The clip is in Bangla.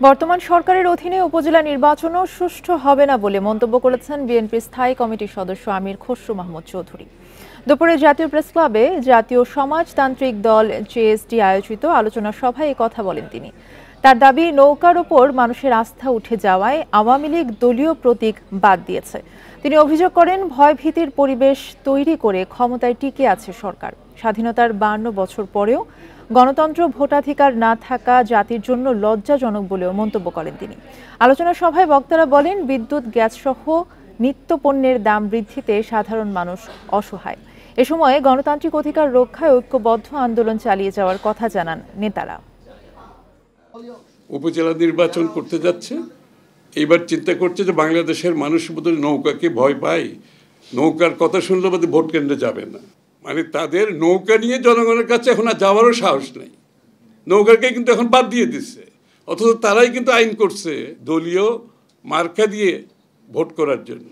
বর্তমান সরকারের অধীনে উপজেলা নির্বাচনও সুষ্ঠু হবে না বলে মন্তব্য করেছেন বিএনপির স্থায়ী কমিটির সদস্য আমির খসরু মাহমুদ চৌধুরী। দুপুরে জাতীয় প্রেসক্লাবে জাতীয় সমাজতান্ত্রিক দল জেএসডি আয়োজিত আলোচনা সভায় এই কথা বলেন তিনি। তার দাবি, নৌকার ওপর মানুষের আস্থা উঠে যাওয়ায় আওয়ামী লীগ দলীয় প্রতীক বাদ দিয়েছে। তিনি অভিযোগ করেন, ভয়ভীতির পরিবেশ তৈরি করে ক্ষমতায় টিকে আছে সরকার। স্বাধীনতার 52 বছর পরেও গণতন্ত্র, ভোটাধিকার না থাকা জাতির জন্য লজ্জাজনক বলেও মন্তব্য করেন তিনি। আলোচনা সভায় বক্তারা বলেন, বিদ্যুৎ, গ্যাস সহ নিত্য পণ্যের দাম বৃদ্ধিতে সাধারণ মানুষ অসহায়। এ সময় গণতান্ত্রিক অধিকার রক্ষায় ঐক্যবদ্ধ আন্দোলন চালিয়ে যাওয়ার কথা জানান নেতারা। উপজেলা নির্বাচন করতে যাচ্ছে, এইবার চিন্তা করছে যে বাংলাদেশের মানুষ বোধহয় নৌকাকে ভয় পায়, নৌকার কথা শুনলে বোধহয় ভোট কেন্দ্রে যাবে না। মানে তাদের নৌকা নিয়ে জনগণের কাছে এখন আর যাওয়ারও সাহস নেই। নৌকাকে কিন্তু এখন বাদ দিয়ে দিচ্ছে, অথচ তারাই কিন্তু আইন করছে দলীয় মার্কা দিয়ে ভোট করার জন্য।